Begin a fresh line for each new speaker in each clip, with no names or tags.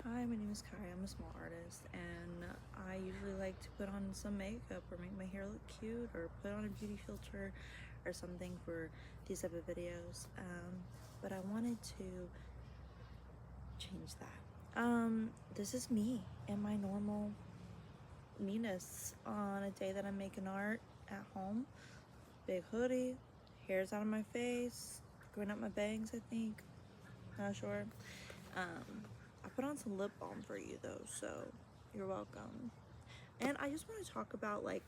Hi, my name is Kai. I'm a small artist, and I usually like to put on some makeup or make my hair look cute or put on a beauty filter or something for these type of videos. But I wanted to change that. This is me and my normal meanness on a day that I'm making art at home. Big hoodie, hair's out of my face, growing up my bangs, I think. Not sure. I put on some lip balm for you though, so you're welcome. And I just want to talk about like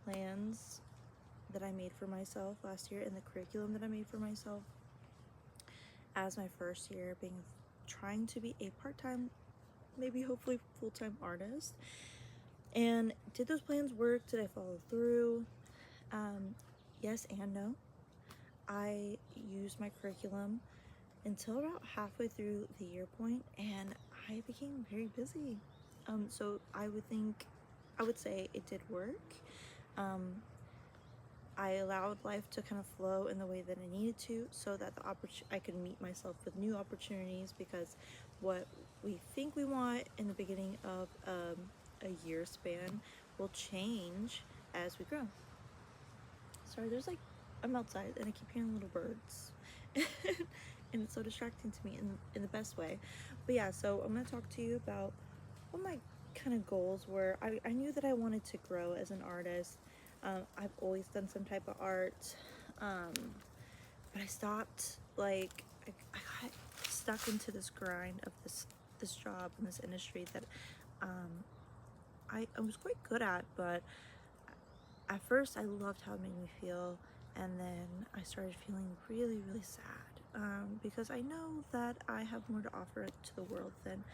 plans that I made for myself last year and the curriculum that I made for myself as my first year being trying to be a part-time, maybe hopefully full-time artist. And did those plans work? Did I follow through? Yes and no. I used my curriculum until about halfway through the year point, and I became very busy. So I would say it did work. I allowed life to kind of flow in the way that I needed to, so that I could meet myself with new opportunities, because what we think we want in the beginning of a year span will change as we grow. Sorry, I'm outside and I keep hearing little birds. And it's so distracting to me in the best way. But yeah, so I'm going to talk to you about what my kind of goals were. I knew that I wanted to grow as an artist. I've always done some type of art. But I stopped, like, I got stuck into this grind of this job in this industry that I was quite good at, but at first I loved how it made me feel, and then I started feeling really, really sad, because I know that I have more to offer to the world than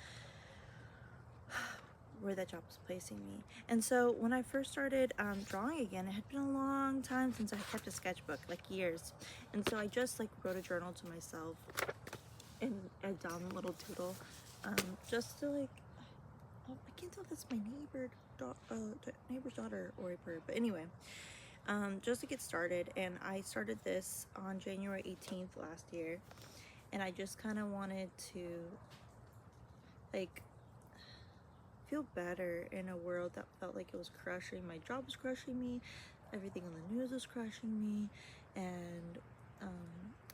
where that job was placing me. And so when I first started drawing again, it had been a long time since I kept a sketchbook, like years. And so I just like wrote a journal to myself and a dumb little doodle, just to like, I can't tell if that's my neighbor's daughter or a bird, but anyway, just to get started. And I started this on January 18th last year, and I just kind of wanted to like feel better in a world that felt like it was crushing. My job was crushing me, everything on the news was crushing me, and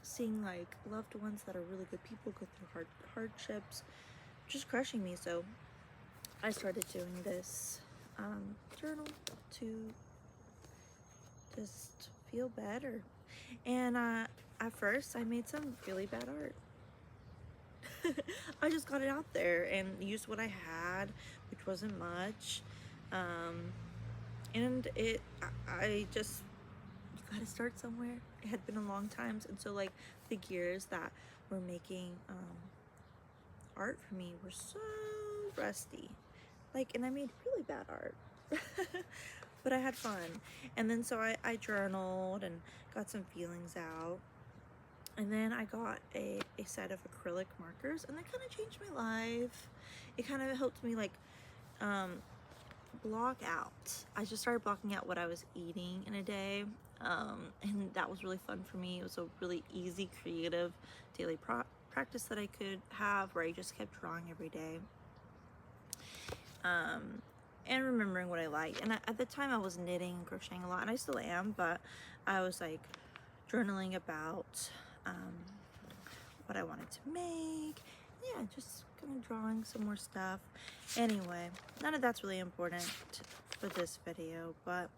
seeing like loved ones that are really good people go through hardships just crushing me. So I started doing this journal to just feel better. And at first I made some really bad art. I just got it out there and used what I had, which wasn't much. And I just, you gotta start somewhere. It had been a long time, and so like the gears that were making art for me were so rusty. Like, and I made really bad art. But I had fun. And then so I journaled and got some feelings out. And then I got a set of acrylic markers, and that kind of changed my life. It kind of helped me like block out. I just started blocking out what I was eating in a day, and that was really fun for me. It was a really easy, creative daily practice that I could have, where I just kept drawing every day, and remembering what I liked. And at the time I was knitting and crocheting a lot, and I still am, but I was like journaling about what I wanted to make. Yeah, just kind of drawing some more stuff. Anyway, none of that's really important for this video, but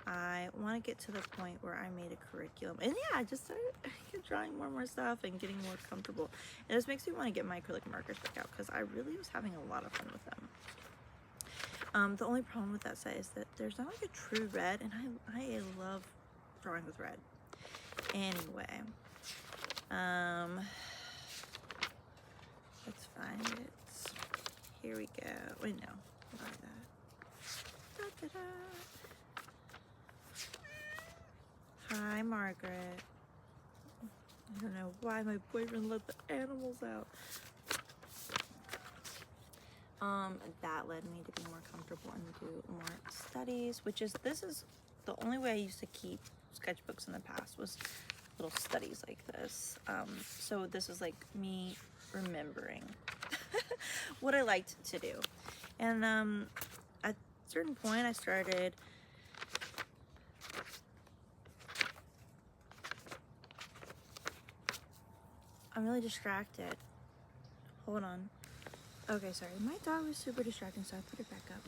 I want to get to the point where I made a curriculum. And yeah, I just started drawing more and more stuff and getting more comfortable. And this makes me want to get my acrylic markers back out, because I really was having a lot of fun with them. The only problem with that set is that there's not like a true red, and I love drawing with red. Anyway, let's find it. Here we go. Wait, no, not that. Da, da, da. Hi, Margaret. I don't know why my boyfriend let the animals out. That led me to be more comfortable and do more studies, this is the only way I used to keep sketchbooks in the past, was little studies like this. So this is like me remembering what I liked to do. And at a certain point I started I'm really distracted. Hold on. Okay, sorry. My dog was super distracting, so I put it back up.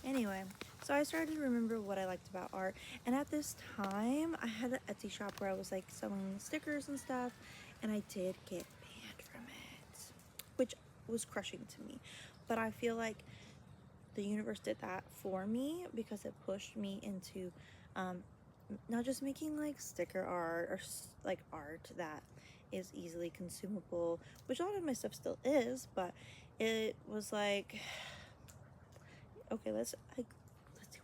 Anyway, so I started to remember what I liked about art, and at this time I had an Etsy shop where I was like selling stickers and stuff, and I did get banned from it, which was crushing to me. But I feel like the universe did that for me because it pushed me into not just making like sticker art or like art that is easily consumable, which a lot of my stuff still is, but it was like, okay, let's see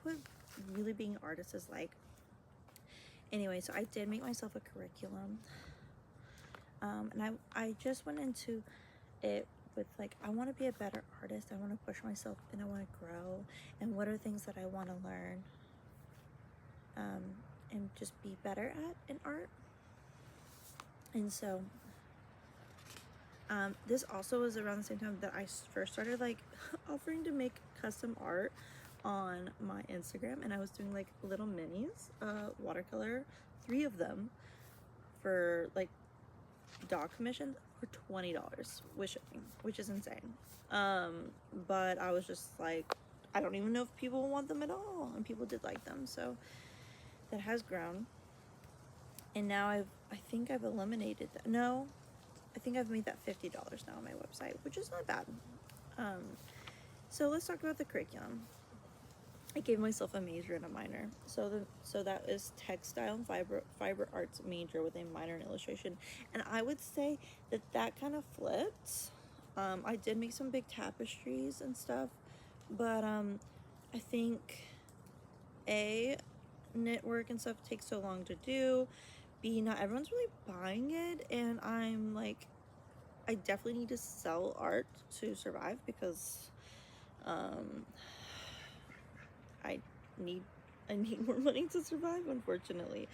what really being an artist is like. Anyway, so I did make myself a curriculum, and I just went into it with like, I want to be a better artist, I want to push myself, and I want to grow, and what are things that I want to learn, and just be better at in art. And so this also was around the same time that I first started like offering to make custom art on my Instagram, and I was doing like little minis, watercolor, 3 of them for like dog commissions for $20 with shipping, which is insane. But I was just like, I don't even know if people want them at all, and people did like them, so that has grown. And now I think I've eliminated that. No, I think I've made that $50 now on my website, which is not bad. So let's talk about the curriculum. I gave myself a major and a minor. So that is textile and fiber arts major with a minor in illustration. And I would say that kind of flipped. I did make some big tapestries and stuff, but I think knit work and stuff takes so long to do. B, not everyone's really buying it, and I'm like, I definitely need to sell art to survive because I need more money to survive, unfortunately.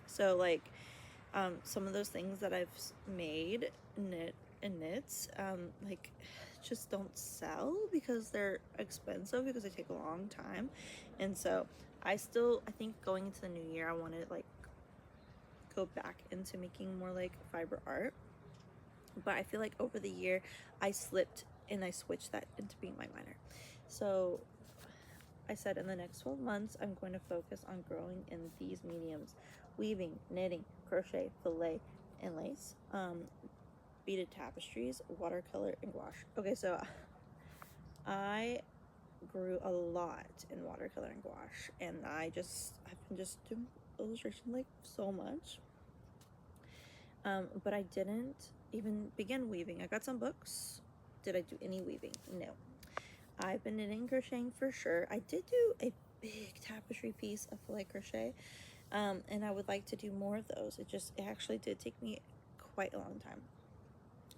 So like some of those things that I've made, knits, like just don't sell because they're expensive, because they take a long time. And so I think going into the new year I want to like go back into making more like fiber art. But I feel like over the year I slipped and I switched that into being my minor. So I said in the next 12 months I'm going to focus on growing in these mediums: weaving, knitting, crochet, filet, and lace, beaded tapestries, watercolor, and gouache. Okay, so I grew a lot in watercolor and gouache, and I've been just doing illustration like so much. But I didn't even begin weaving. I got some books. Did I do any weaving? No. I've been knitting, crocheting for sure. I did do a big tapestry piece of filet crochet, and I would like to do more of those. It actually did take me quite a long time.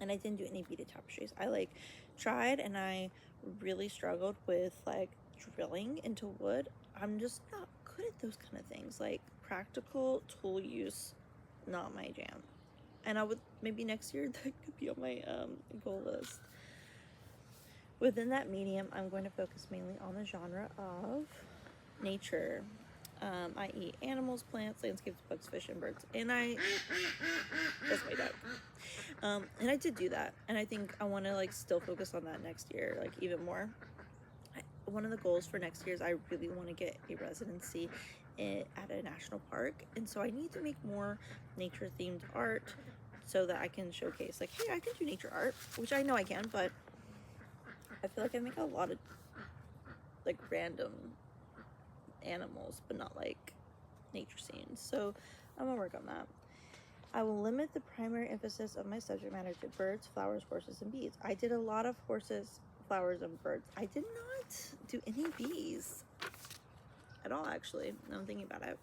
And I didn't do any beaded tapestries. I like tried, and I really struggled with like drilling into wood. I'm just not good at those kind of things. Like practical tool use, not my jam. And I would, maybe next year that could be on my goal list. Within that medium, I'm going to focus mainly on the genre of nature, i.e. animals, plants, landscapes, bugs, fish, and birds. And that's my dog. And I did do that, and I think I want to like still focus on that next year, like even more. One of the goals for next year is I really want to get a residency at a national park, and so I need to make more nature themed art so that I can showcase like, hey, I can do nature art, which I know I can, but I feel like I make a lot of like random animals, but not like nature scenes. So I'm gonna work on that. I will limit the primary emphasis of my subject matter to birds, flowers, horses, and bees. I did a lot of horses, flowers, and birds. I did not do any bees at all, actually. Now I'm thinking about it.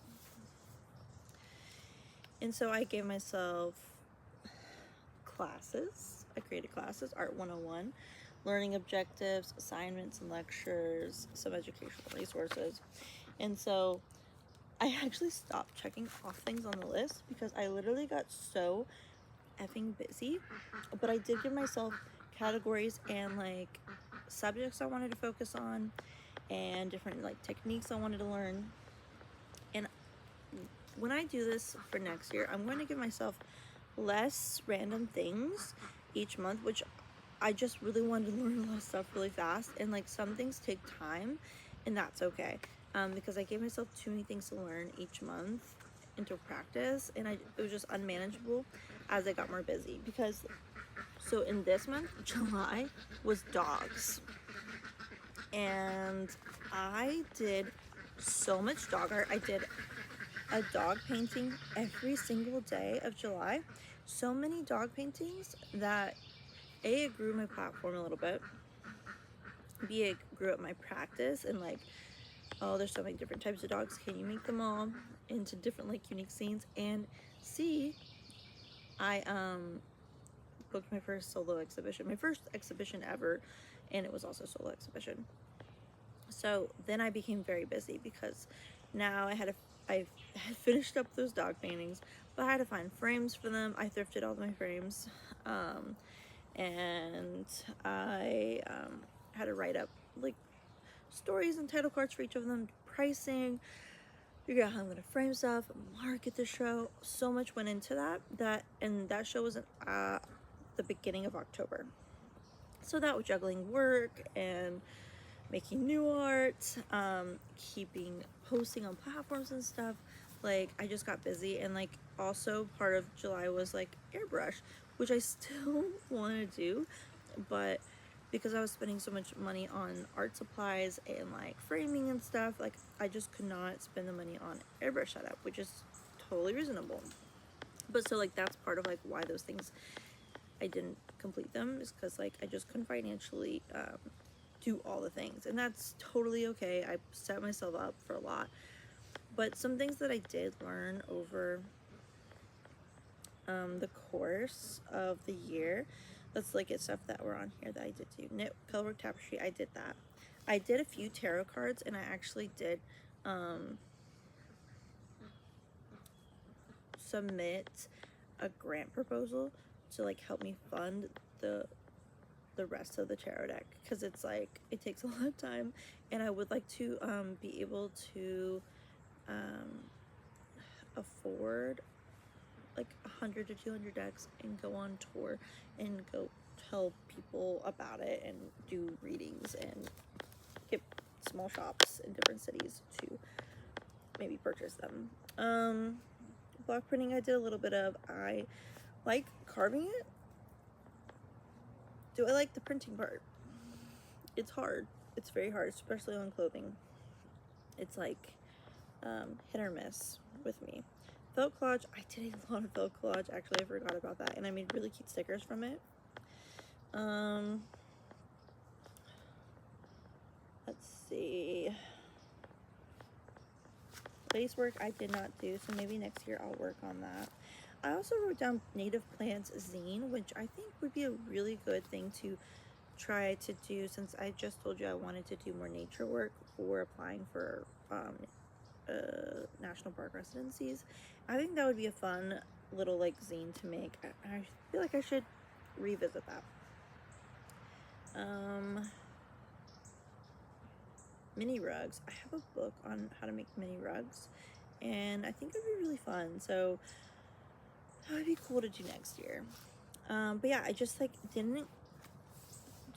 And so I gave myself classes. I created classes: Art 101, learning objectives, assignments and lectures, some educational resources. And so I actually stopped checking off things on the list because I literally got so effing busy. But I did give myself categories and like subjects I wanted to focus on, and different like techniques I wanted to learn. And when I do this for next year, I'm going to give myself less random things each month, which I just really wanted to learn a lot of stuff really fast, and like some things take time, and that's okay, because I gave myself too many things to learn each month into practice, and it was just unmanageable as I got more busy. Because so in this month, July, was dogs, and I did so much dog art. I did a dog painting every single day of July. So many dog paintings that A, it grew my platform a little bit, B, it grew up my practice, and like, oh, there's so many different types of dogs, can you make them all into different like unique scenes? And C, I booked my first solo exhibition, my first exhibition ever, and it was also a solo exhibition. So then I became very busy because now I had finished up those dog paintings, but I had to find frames for them. I thrifted all my frames, and I had to write up like stories and title cards for each of them, pricing, figure out how I'm gonna frame stuff, market the show. So much went into that, and that show was the beginning of October. So that was juggling work and making new art, posting on platforms and stuff. Like, I just got busy. And like, also part of July was like airbrush, which I still want to do, but because I was spending so much money on art supplies and like framing and stuff, like I just could not spend the money on airbrush setup, which is totally reasonable. But so like, that's part of like why those things I didn't complete them, is because like I just couldn't financially do all the things, and that's totally okay. I set myself up for a lot. But some things that I did learn over the course of the year, let's look at stuff that were on here that I did do. Knit, colorwork, tapestry, I did that. I did a few tarot cards, and I actually did submit a grant proposal to like help me fund the rest of the tarot deck, because it's like it takes a lot of time, and I would like to be able to afford like 100 to 200 decks and go on tour and go tell people about it and do readings and get small shops in different cities to maybe purchase them. Block printing I did a little bit of. I like carving it. Do I like the printing part? It's hard. It's very hard, especially on clothing. It's like hit or miss with me. Felt collage, I did a lot of felt collage. Actually, I forgot about that, and I made really cute stickers from it. Let's see. Lace work I did not do, so maybe next year I'll work on that. I also wrote down native plants zine, which I think would be a really good thing to try to do, since I just told you I wanted to do more nature work for applying for national park residencies. I think that would be a fun little like zine to make. I feel like I should revisit that. Mini rugs. I have a book on how to make mini rugs, and I think it would be really fun. So that would be cool to do next year. But yeah, I just like didn't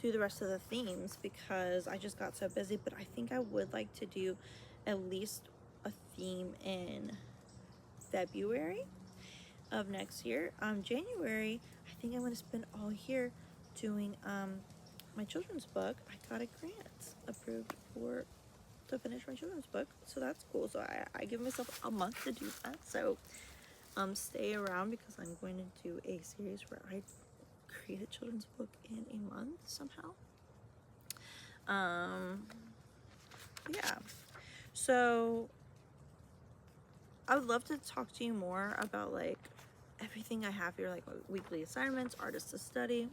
do the rest of the themes because I just got so busy. But I think I would like to do at least a theme in February of next year. January, I think I'm going to spend all year doing my children's book. I got a grant approved to finish my children's book, so that's cool. So I give myself a month to do that. So stay around, because I'm going to do a series where I create a children's book in a month somehow. Yeah, so I would love to talk to you more about like everything I have here, like weekly assignments, artists to study.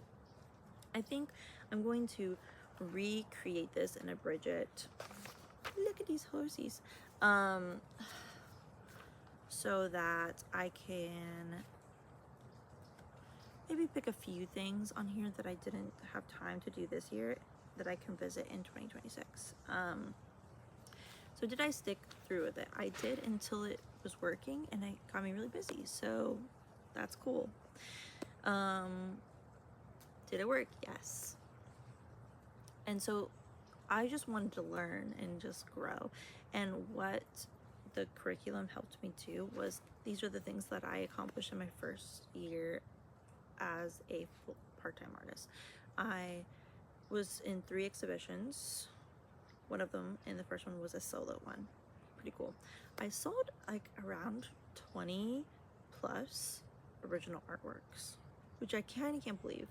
I think I'm going to recreate this in a Bridget. Look at these horsies. So that I can maybe pick a few things on here that I didn't have time to do this year that I can visit in 2026. So did I stick through with it? I did until it was working, and it got me really busy, so that's cool. Did it work? Yes. And so I just wanted to learn and just grow. And what the curriculum helped me do was, these are the things that I accomplished in my first year as a full part-time artist. I was in 3 exhibitions. One of them, and the first one was a solo one. Pretty cool. I sold like around 20 plus original artworks, which I kind of can't believe.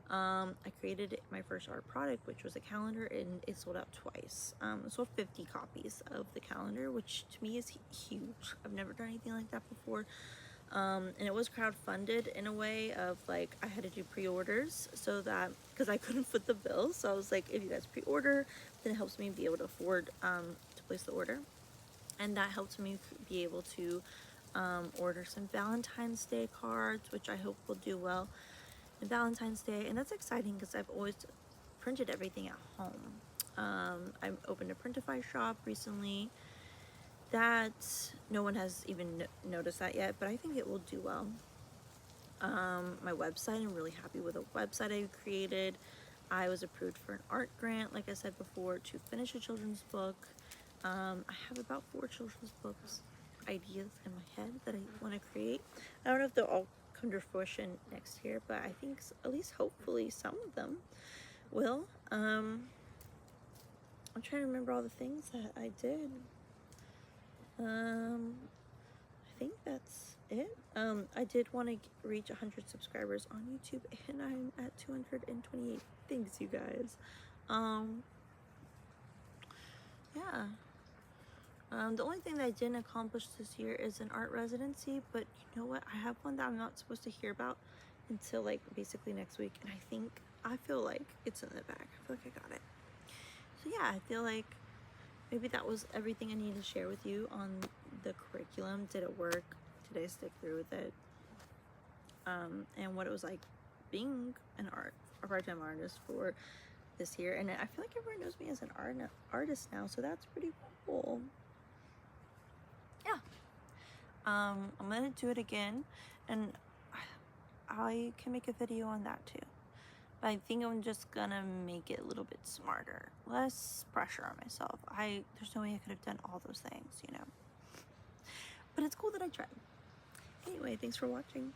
I created my first art product, which was a calendar, and it sold out twice. I sold 50 copies of the calendar, which to me is huge. I've never done anything like that before. And it was crowdfunded in a way of like, I had to do pre-orders so that, because I couldn't foot the bill, so I was like, if you guys pre-order, then it helps me be able to afford to place the order. And that helped me be able to order some Valentine's Day cards, which I hope will do well in Valentine's Day. And that's exciting because I've always printed everything at home. I opened a Printify shop recently that no one has even noticed that yet, but I think it will do well. My website, I'm really happy with the website I created. I was approved for an art grant, like I said before, to finish a children's book. I have about 4 children's books ideas in my head that I want to create. I don't know if they'll all come to fruition next year, but I think at least hopefully some of them will. I'm trying to remember all the things that I did. I think that's it. I did want to reach 100 subscribers on YouTube, and I'm at 228. Thanks, you guys. Yeah. The only thing that I didn't accomplish this year is an art residency, but you know what? I have one that I'm not supposed to hear about until like basically next week, and I feel like it's in the bag. I feel like I got it. So yeah, I feel like maybe that was everything I needed to share with you on the curriculum. Did it work? Did I stick through with it? And what it was like being a part-time artist for this year. And I feel like everyone knows me as an artist now, so that's pretty cool. Yeah. I'm gonna do it again, and I can make a video on that too. But I think I'm just gonna make it a little bit smarter, less pressure on myself. There's no way I could have done all those things, you know. But it's cool that I tried. Anyway, thanks for watching.